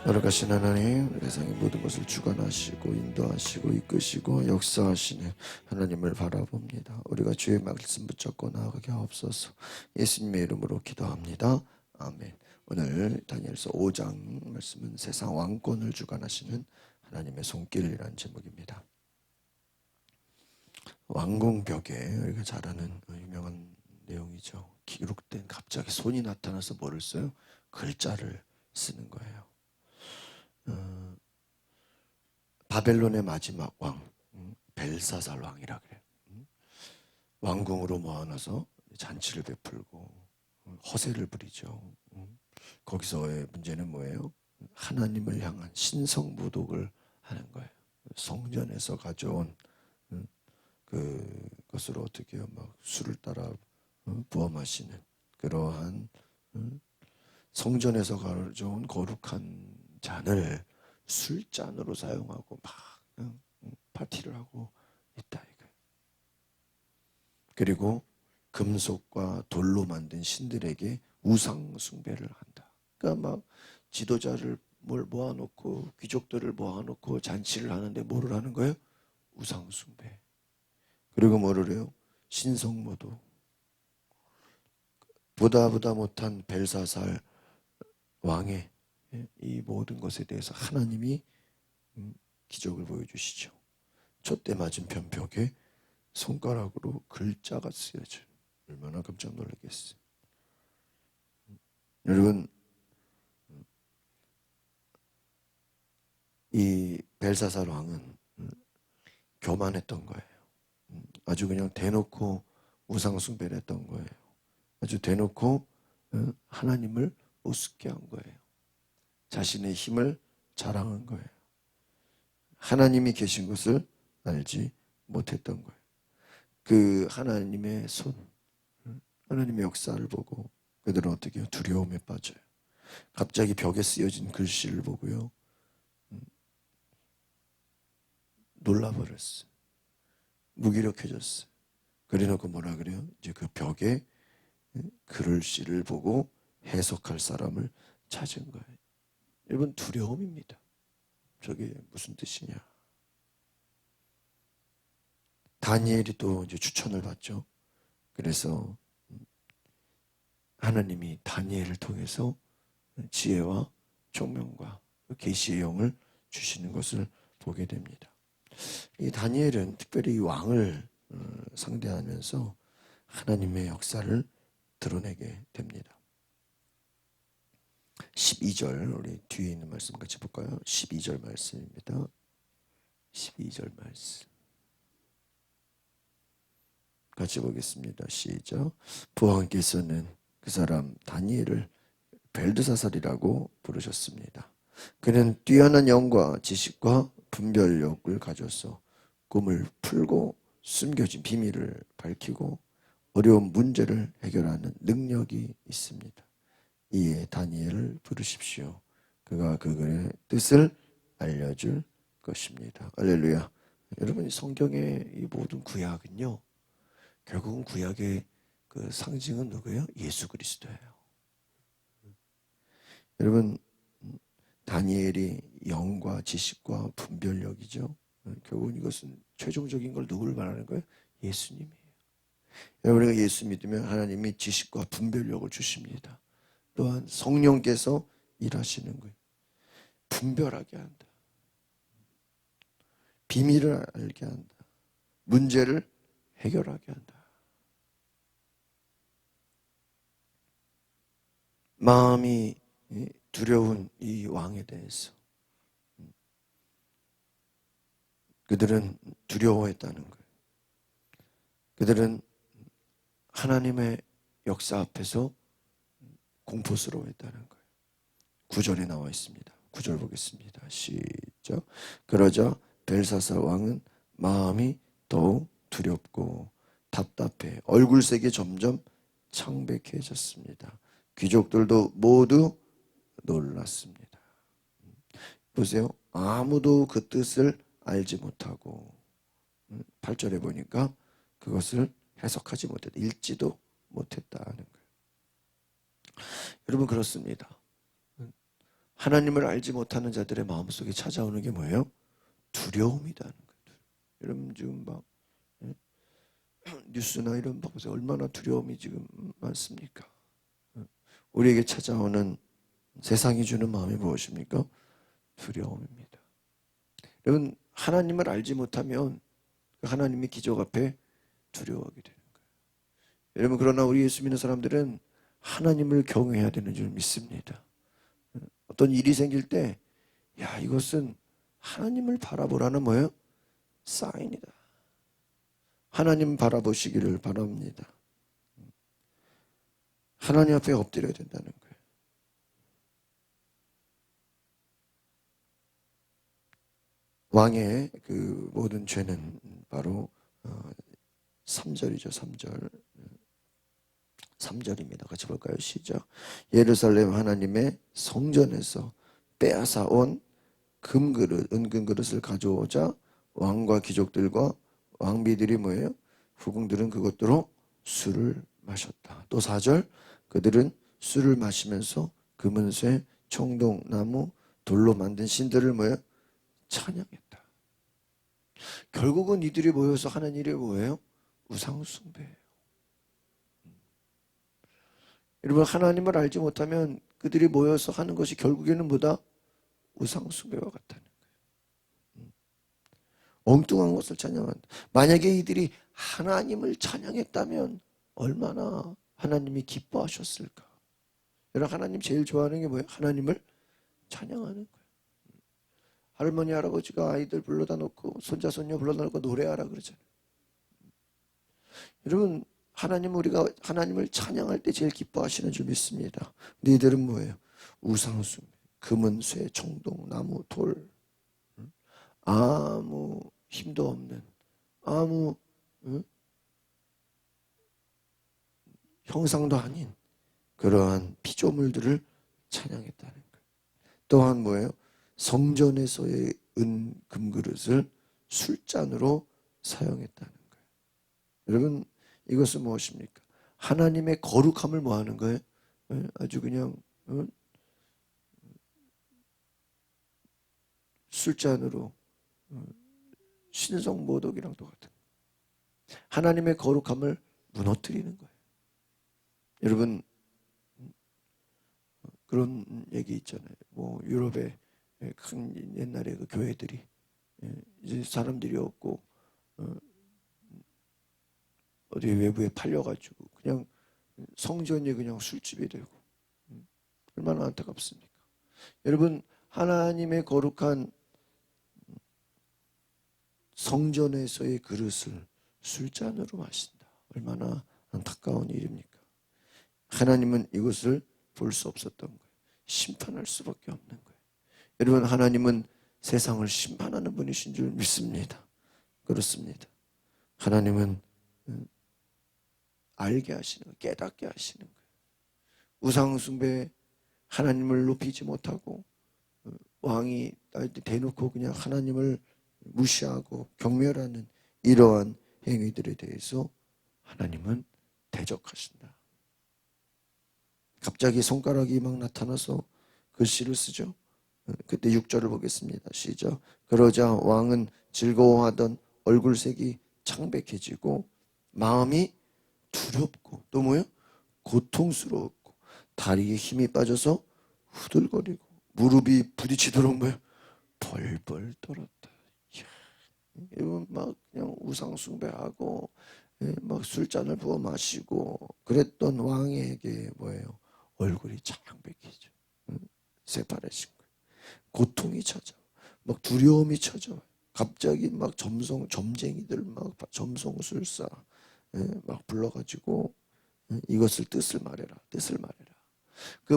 거룩하신 하나님, 우리 세상의 모든 것을 주관하시고 인도하시고 이끄시고 역사하시는 하나님을 바라봅니다. 우리가 주의 말씀 붙잡고 나아가게 하옵소서. 예수님의 이름으로 기도합니다. 아멘. 오늘 다니엘서 5장 말씀은 세상 왕권을 주관하시는 하나님의 손길이라는 제목입니다. 왕궁벽에 우리가 잘 아는 유명한 내용이죠. 기록된 갑자기 손이 나타나서 뭐를 써요? 글자를 쓰는 거예요. 바벨론의 마지막 왕 벨사살 왕이라 그래요. 왕궁으로 모아놔서 잔치를 베풀고 허세를 부리죠. 거기서의 문제는 뭐예요? 하나님을 향한 신성모독을 하는 거예요. 성전에서 가져온 그것으로 어떻게 해요? 막 술을 따라 부어 마시는 그러한 성전에서 가져온 거룩한 잔을 술잔으로 사용하고 막 파티를 하고 있다 이거예요. 그리고 금속과 돌로 만든 신들에게 우상 숭배를 한다. 그러니까 막 지도자를 모아놓고 귀족들을 모아놓고 잔치를 하는데 뭐를 하는 거예요? 우상 숭배. 그리고 뭐를 해요? 신성모독. 보다 못한 벨사살 왕의 이 모든 것에 대해서 하나님이 기적을 보여주시죠. 촛대 맞은편 벽에 손가락으로 글자가 쓰여져. 얼마나 깜짝 놀라겠어요. 여러분, 이 벨사살 왕은 교만했던 거예요. 아주 그냥 대놓고 우상 숭배를 했던 거예요. 아주 대놓고 하나님을 우습게 한 거예요. 자신의 힘을 자랑한 거예요. 하나님이 계신 것을 알지 못했던 거예요. 그 하나님의 손, 하나님의 역사를 보고 그들은 어떻게 해요? 두려움에 빠져요. 갑자기 벽에 쓰여진 글씨를 보고요. 놀라버렸어요. 무기력해졌어요. 그래놓고 뭐라 그래요? 이제 그 벽에 글씨를 보고 해석할 사람을 찾은 거예요. 여러분, 두려움입니다. 저게 무슨 뜻이냐? 다니엘이 또 이제 추천을 받죠. 그래서 하나님이 다니엘을 통해서 지혜와 총명과 계시의 영을 주시는 것을 보게 됩니다. 이 다니엘은 특별히 왕을 상대하면서 하나님의 역사를 드러내게 됩니다. 12절 우리 뒤에 있는 말씀 같이 볼까요? 12절 말씀입니다. 12절 말씀 같이 보겠습니다. 시작. 부왕께서는 그 사람 다니엘을 벨드사살이라고 부르셨습니다. 그는 뛰어난 영과 지식과 분별력을 가져서 꿈을 풀고 숨겨진 비밀을 밝히고 어려운 문제를 해결하는 능력이 있습니다. 이에 다니엘을 부르십시오. 그가 그의 뜻을 알려줄 것입니다. 할렐루야. 여러분, 성경의 이 모든 구약은요, 결국은 구약의 그 상징은 누구예요? 예수 그리스도예요. 여러분, 다니엘이 영과 지식과 분별력이죠. 결국은 이것은 최종적인 걸 누구를 말하는 거예요? 예수님이에요. 우리가 예수 믿으면 하나님이 지식과 분별력을 주십니다. 또한 성령께서 일하시는 거예요. 분별하게 한다. 비밀을 알게 한다. 문제를 해결하게 한다. 마음이 두려운 이 왕에 대해서 그들은 두려워했다는 거예요. 그들은 하나님의 역사 앞에서 공포스러워했다는 거예요. 9절에 나와 있습니다. 9절 보겠습니다. 시작. 그러자 벨사살 왕은 마음이 더욱 두렵고 답답해 얼굴색이 점점 창백해졌습니다. 귀족들도 모두 놀랐습니다. 보세요. 아무도 그 뜻을 알지 못하고 8절에 보니까 그것을 해석하지 못했다. 읽지도 못했다는 거예요. 여러분, 그렇습니다. 하나님을 알지 못하는 자들의 마음속에 찾아오는 게 뭐예요? 두려움이라는 거예요. 여러분 지금 막 뉴스나 이런 거 보세요. 얼마나 두려움이 지금 많습니까? 우리에게 찾아오는 세상이 주는 마음이 무엇입니까? 두려움입니다. 여러분 하나님을 알지 못하면 하나님의 기적 앞에 두려워하게 되는 거예요. 여러분 그러나 우리 예수 믿는 사람들은 하나님을 경외해야 되는 줄 믿습니다. 어떤 일이 생길 때 야 이것은 하나님을 바라보라는 뭐예요? 사인이다. 하나님 바라보시기를 바랍니다. 하나님 앞에 엎드려야 된다는 거예요. 왕의 그 모든 죄는 바로 3절이죠. 3절. 3절입니다. 같이 볼까요? 시작. 예루살렘 하나님의 성전에서 빼앗아 온 금그릇, 은금그릇을 가져오자 왕과 귀족들과 왕비들이 뭐예요? 후궁들은 그것들로 술을 마셨다. 또 4절. 그들은 술을 마시면서 금은쇠, 청동, 나무, 돌로 만든 신들을 뭐예요? 찬양했다. 결국은 이들이 모여서 하는 일이 뭐예요? 우상숭배예요. 여러분 하나님을 알지 못하면 그들이 모여서 하는 것이 결국에는 뭐다? 우상숭배와 같다는 거예요. 엉뚱한 것을 찬양한다. 만약에 이들이 하나님을 찬양했다면 얼마나 하나님이 기뻐하셨을까? 여러분 하나님 제일 좋아하는 게 뭐예요? 하나님을 찬양하는 거예요. 할머니 할아버지가 아이들 불러다 놓고 손자 손녀 불러다 놓고 노래하라 그러잖아요. 여러분 우리가 하나님을 찬양할 때 제일 기뻐하시는 줄 믿습니다. 근데 이들은 뭐예요? 우상숭배, 금은쇠, 청동, 나무, 돌, 아무 힘도 없는 아무 형상도 아닌 그러한 피조물들을 찬양했다는 거예요. 또한 뭐예요? 성전에서의 금그릇을 술잔으로 사용했다는 거예요. 여러분 이것은 무엇입니까? 하나님의 거룩함을 뭐하는 거예요? 아주 그냥 술잔으로 신성모독이랑 똑같은 거예요. 하나님의 거룩함을 무너뜨리는 거예요. 여러분 그런 얘기 있잖아요. 뭐 유럽의 큰 옛날에 그 교회들이 이제 사람들이 없고 어디 외부에 팔려가지고 그냥 성전이 그냥 술집이 되고 얼마나 안타깝습니까? 여러분 하나님의 거룩한 성전에서의 그릇을 술잔으로 마신다. 얼마나 안타까운 일입니까? 하나님은 이것을 볼 수 없었던 거예요. 심판할 수밖에 없는 거예요. 여러분 하나님은 세상을 심판하는 분이신 줄 믿습니다. 그렇습니다. 하나님은 알게 하시는 거예요. 깨닫게 하시는 거예요. 우상숭배 하나님을 높이지 못하고 왕이 대놓고 그냥 하나님을 무시하고 경멸하는 이러한 행위들에 대해서 하나님은 대적하신다. 갑자기 손가락이 막 나타나서 글씨를 쓰죠. 그때 6절을 보겠습니다. 시작. 그러자 왕은 즐거워하던 얼굴색이 창백해지고 마음이 두렵고 또 뭐예요? 고통스러웠고 다리에 힘이 빠져서 후들거리고 무릎이 부딪히도록 뭐예요? 벌벌 떨었다. 이건 막 그냥 우상숭배하고 막 술잔을 부어 마시고 그랬던 왕에게 뭐예요? 얼굴이 창백해져. 새파래진 거예요. 고통이 찾아와. 막 두려움이 찾아와. 갑자기 막 점쟁이들 막 점성술사 막 불러가지고 이것을 뜻을 말해라. 뜻을 말해라. 그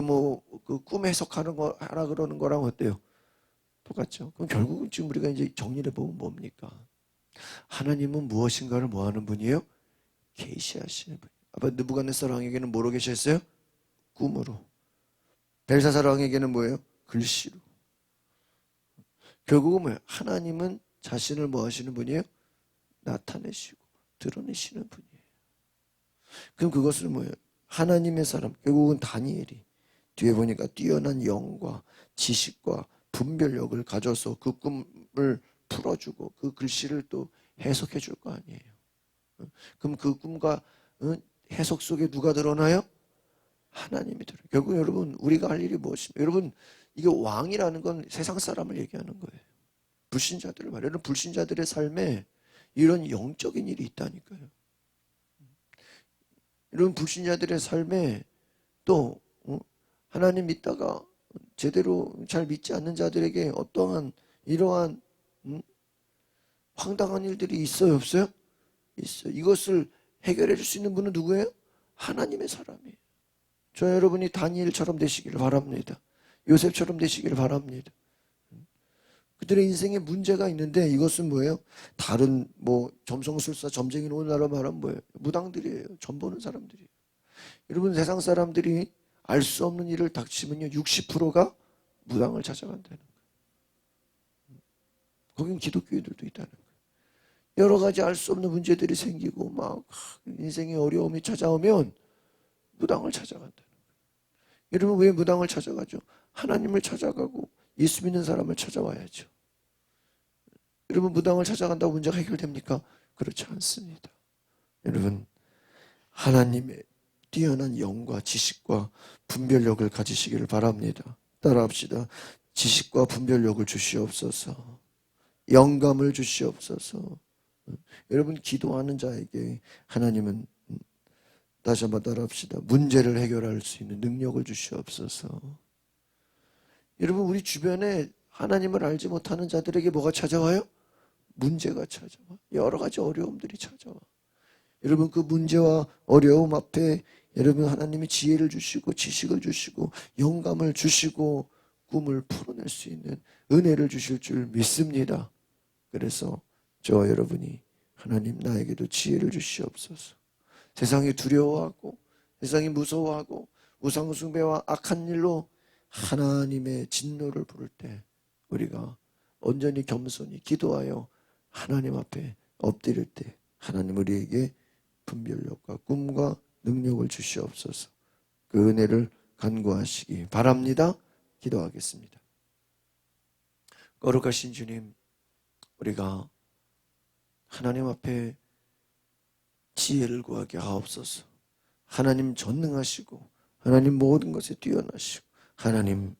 꿈 해석하는 거 하라 그러는 거랑 어때요? 똑같죠. 그럼 결국은 지금 우리가 이제 정리를 해보면 뭡니까? 하나님은 무엇인가를 뭐 하는 분이에요? 계시하시는 분. 아빠 느부갓네살 왕에게는 뭐로 계셨어요? 꿈으로. 벨사살 왕에게는 뭐예요? 글씨로. 결국은 뭐예요? 하나님은 자신을 뭐 하시는 분이에요? 나타내시고 드러내시는 분이에요. 그럼 그것을 뭐예요? 하나님의 사람, 결국은 다니엘이 뒤에 보니까 뛰어난 영과 지식과 분별력을 가져서 그 꿈을 풀어주고 그 글씨를 또 해석해 줄 거 아니에요. 그럼 그 꿈과 해석 속에 누가 드러나요? 하나님이 들어요. 결국 여러분 우리가 할 일이 무엇입니까? 여러분 이게 왕이라는 건 세상 사람을 얘기하는 거예요. 불신자들을 말해요. 불신자들의 삶에 이런 영적인 일이 있다니까요. 이런 불신자들의 삶에 또 하나님 믿다가 제대로 잘 믿지 않는 자들에게 어떠한 이러한 황당한 일들이 있어요, 없어요? 있어요. 이것을 해결해 줄 수 있는 분은 누구예요? 하나님의 사람이에요. 저 여러분이 다니엘처럼 되시기를 바랍니다. 요셉처럼 되시기를 바랍니다. 그들의 인생에 문제가 있는데 이것은 뭐예요? 다른 뭐 점성술사, 점쟁이는 오늘날로 말하면 뭐예요? 무당들이에요. 점 보는 사람들이에요. 여러분 세상 사람들이 알 수 없는 일을 닥치면요 60%가 무당을 찾아간다는 거예요. 거긴 기독교인들도 있다는 거예요. 여러 가지 알 수 없는 문제들이 생기고 막 인생의 어려움이 찾아오면 무당을 찾아간다는 거예요. 여러분 왜 무당을 찾아가죠? 하나님을 찾아가고 예수 믿는 사람을 찾아와야죠. 여러분 무당을 찾아간다고 문제가 해결됩니까? 그렇지 않습니다. 여러분 하나님의 뛰어난 영과 지식과 분별력을 가지시기를 바랍니다. 따라합시다. 지식과 분별력을 주시옵소서. 영감을 주시옵소서. 여러분 기도하는 자에게 하나님은 다시 한번 따라합시다. 문제를 해결할 수 있는 능력을 주시옵소서. 여러분 우리 주변에 하나님을 알지 못하는 자들에게 뭐가 찾아와요? 문제가 찾아와. 여러 가지 어려움들이 찾아와. 여러분 그 문제와 어려움 앞에 여러분 하나님이 지혜를 주시고 지식을 주시고 영감을 주시고 꿈을 풀어낼 수 있는 은혜를 주실 줄 믿습니다. 그래서 저와 여러분이 하나님 나에게도 지혜를 주시옵소서. 세상이 두려워하고 세상이 무서워하고 우상숭배와 악한 일로 하나님의 진노를 부를 때 우리가 온전히 겸손히 기도하여 하나님 앞에 엎드릴 때 하나님 우리에게 분별력과 꿈과 능력을 주시옵소서. 그 은혜를 간구하시기 바랍니다. 기도하겠습니다. 거룩하신 주님, 우리가 하나님 앞에 지혜를 구하게 하옵소서. 하나님 전능하시고 하나님 모든 것에 뛰어나시고 하나님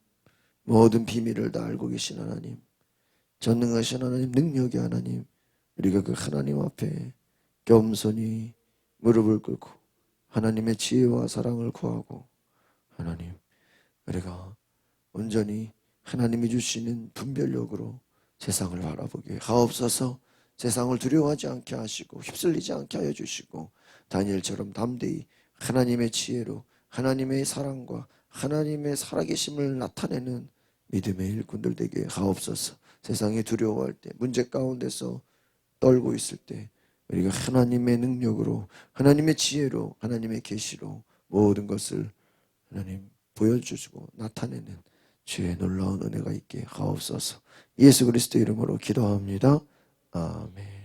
모든 비밀을 다 알고 계신 하나님, 전능하신 하나님, 능력의 하나님, 우리가 그 하나님 앞에 겸손히 무릎을 꿇고 하나님의 지혜와 사랑을 구하고 하나님 우리가 온전히 하나님이 주시는 분별력으로 세상을 바라보게 하옵소서. 세상을 두려워하지 않게 하시고 휩쓸리지 않게 하여 주시고 다니엘처럼 담대히 하나님의 지혜로 하나님의 사랑과 하나님의 살아계심을 나타내는 믿음의 일꾼들 되게 하옵소서. 세상이 두려워할 때 문제 가운데서 떨고 있을 때 우리가 하나님의 능력으로 하나님의 지혜로 하나님의 계시로 모든 것을 하나님 보여주시고 나타내는 주의 놀라운 은혜가 있게 하옵소서. 예수 그리스도 이름으로 기도합니다. 아멘.